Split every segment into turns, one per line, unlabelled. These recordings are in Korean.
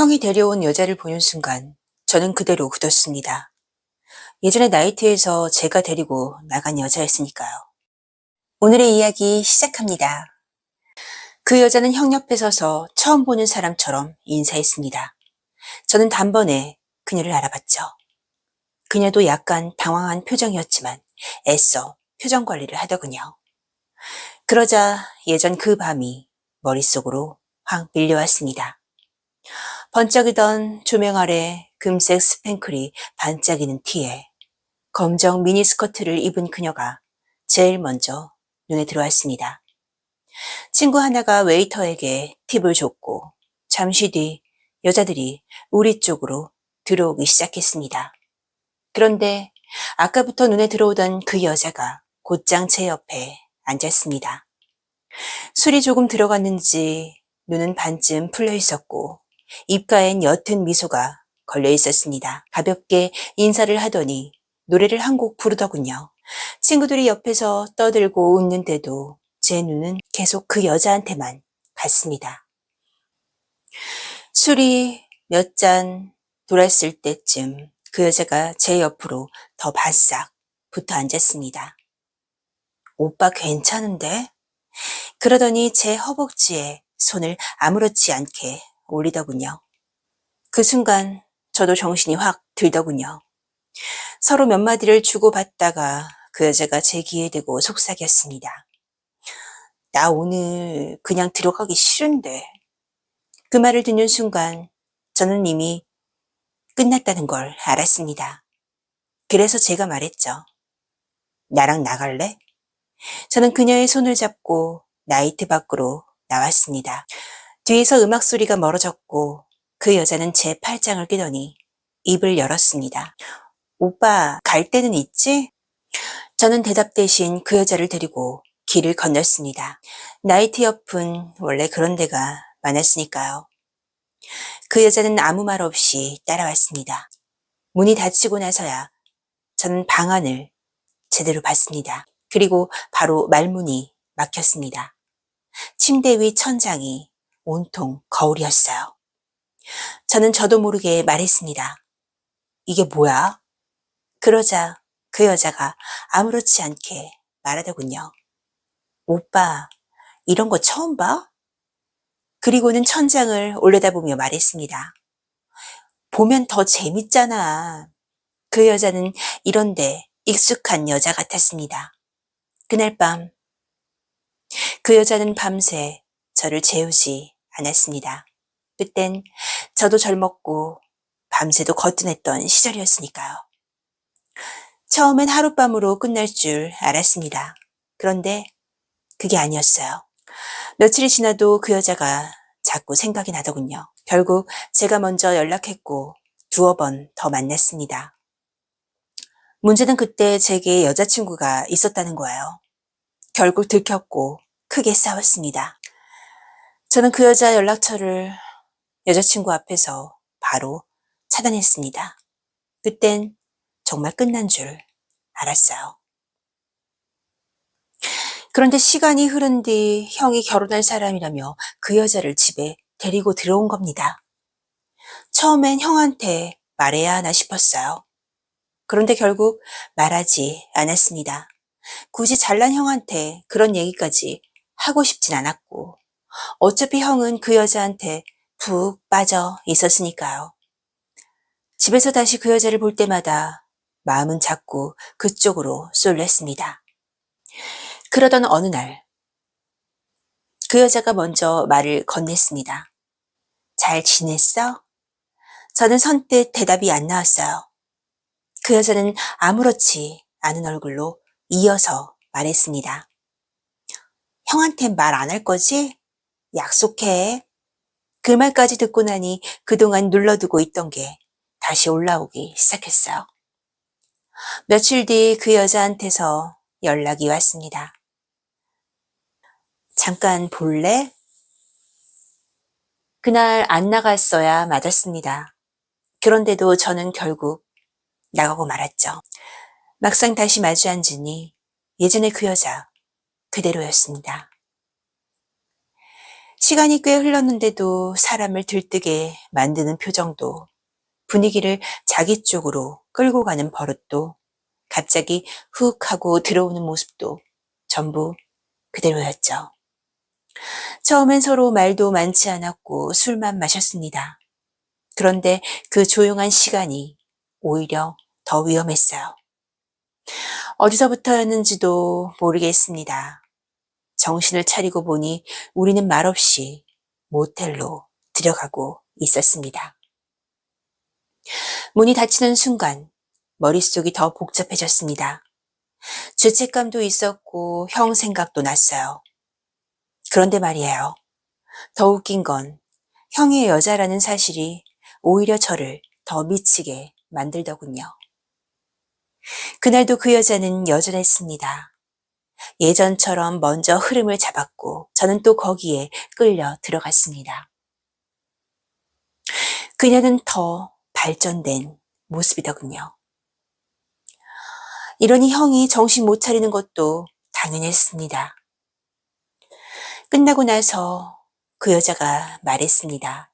형이 데려온 여자를 보는 순간 저는 그대로 굳었습니다. 예전에 나이트에서 제가 데리고 나간 여자였으니까요. 오늘의 이야기 시작합니다. 그 여자는 형 옆에 서서 처음 보는 사람처럼 인사했습니다. 저는 단번에 그녀를 알아봤죠. 그녀도 약간 당황한 표정이었지만 애써 표정 관리를 하더군요. 그러자 예전 그 밤이 머릿속으로 확 밀려왔습니다. 번쩍이던 조명 아래 금색 스팽클이 반짝이는 티에 검정 미니스커트를 입은 그녀가 제일 먼저 눈에 들어왔습니다. 친구 하나가 웨이터에게 팁을 줬고 잠시 뒤 여자들이 우리 쪽으로 들어오기 시작했습니다. 그런데 아까부터 눈에 들어오던 그 여자가 곧장 제 옆에 앉았습니다. 술이 조금 들어갔는지 눈은 반쯤 풀려 있었고 입가엔 옅은 미소가 걸려 있었습니다. 가볍게 인사를 하더니 노래를 한 곡 부르더군요. 친구들이 옆에서 떠들고 웃는데도 제 눈은 계속 그 여자한테만 갔습니다. 술이 몇 잔 돌았을 때쯤 그 여자가 제 옆으로 더 바싹 붙어 앉았습니다. 오빠 괜찮은데? 그러더니 제 허벅지에 손을 아무렇지 않게 올리더군요. 그 순간 저도 정신이 확 들더군요. 서로 몇 마디를 주고받다가 그 여자가 제 귀에 대고 속삭였습니다. 나 오늘 그냥 들어가기 싫은데. 그 말을 듣는 순간 저는 이미 끝났다는 걸 알았습니다. 그래서 제가 말했죠. 나랑 나갈래? 저는 그녀의 손을 잡고 나이트 밖으로 나왔습니다. 뒤에서 음악 소리가 멀어졌고 그 여자는 제 팔짱을 끼더니 입을 열었습니다. 오빠 갈 데는 있지? 저는 대답 대신 그 여자를 데리고 길을 건넜습니다. 나이트 옆은 원래 그런 데가 많았으니까요. 그 여자는 아무 말 없이 따라왔습니다. 문이 닫히고 나서야 저는 방 안을 제대로 봤습니다. 그리고 바로 말문이 막혔습니다. 침대 위 천장이 온통 거울이었어요. 저는 저도 모르게 말했습니다. 이게 뭐야? 그러자 그 여자가 아무렇지 않게 말하더군요. 오빠, 이런 거 처음 봐? 그리고는 천장을 올려다보며 말했습니다. 보면 더 재밌잖아. 그 여자는 이런데 익숙한 여자 같았습니다. 그날 밤, 그 여자는 밤새 저를 재우지 않았습니다. 그땐 저도 젊었고 밤새도 거뜬했던 시절이었으니까요. 처음엔 하룻밤으로 끝날 줄 알았습니다. 그런데 그게 아니었어요. 며칠이 지나도 그 여자가 자꾸 생각이 나더군요. 결국 제가 먼저 연락했고 두어 번 더 만났습니다. 문제는 그때 제게 여자친구가 있었다는 거예요. 결국 들켰고 크게 싸웠습니다. 저는 그 여자 연락처를 여자친구 앞에서 바로 차단했습니다. 그땐 정말 끝난 줄 알았어요. 그런데 시간이 흐른 뒤 형이 결혼할 사람이라며 그 여자를 집에 데리고 들어온 겁니다. 처음엔 형한테 말해야 하나 싶었어요. 그런데 결국 말하지 않았습니다. 굳이 잘난 형한테 그런 얘기까지 하고 싶진 않았고 어차피 형은 그 여자한테 푹 빠져 있었으니까요. 집에서 다시 그 여자를 볼 때마다 마음은 자꾸 그쪽으로 쏠렸습니다. 그러던 어느 날 그 여자가 먼저 말을 건넸습니다. 잘 지냈어? 저는 선뜻 대답이 안 나왔어요. 그 여자는 아무렇지 않은 얼굴로 이어서 말했습니다. 형한텐 말 안 할 거지? 약속해. 그 말까지 듣고 나니 그동안 눌러두고 있던 게 다시 올라오기 시작했어요. 며칠 뒤 그 여자한테서 연락이 왔습니다. 잠깐 볼래? 그날 안 나갔어야 맞았습니다. 그런데도 저는 결국 나가고 말았죠. 막상 다시 마주 앉으니 예전의 그 여자 그대로였습니다. 시간이 꽤 흘렀는데도 사람을 들뜨게 만드는 표정도, 분위기를 자기 쪽으로 끌고 가는 버릇도, 갑자기 훅 하고 들어오는 모습도 전부 그대로였죠. 처음엔 서로 말도 많지 않았고 술만 마셨습니다. 그런데 그 조용한 시간이 오히려 더 위험했어요. 어디서부터였는지도 모르겠습니다. 정신을 차리고 보니 우리는 말없이 모텔로 들어가고 있었습니다. 문이 닫히는 순간 머릿속이 더 복잡해졌습니다. 죄책감도 있었고 형 생각도 났어요. 그런데 말이에요. 더 웃긴 건 형의 여자라는 사실이 오히려 저를 더 미치게 만들더군요. 그날도 그 여자는 여전했습니다. 예전처럼 먼저 흐름을 잡았고 저는 또 거기에 끌려 들어갔습니다. 그녀는 더 발전된 모습이더군요. 이러니 형이 정신 못 차리는 것도 당연했습니다. 끝나고 나서 그 여자가 말했습니다.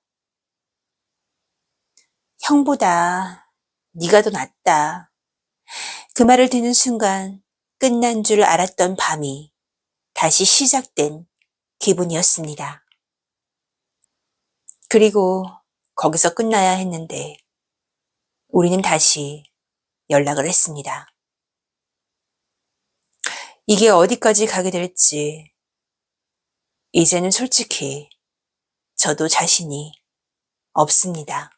형보다 네가 더 낫다. 그 말을 듣는 순간 끝난 줄 알았던 밤이 다시 시작된 기분이었습니다. 그리고 거기서 끝나야 했는데 우리는 다시 연락을 했습니다. 이게 어디까지 가게 될지 이제는 솔직히 저도 자신이 없습니다.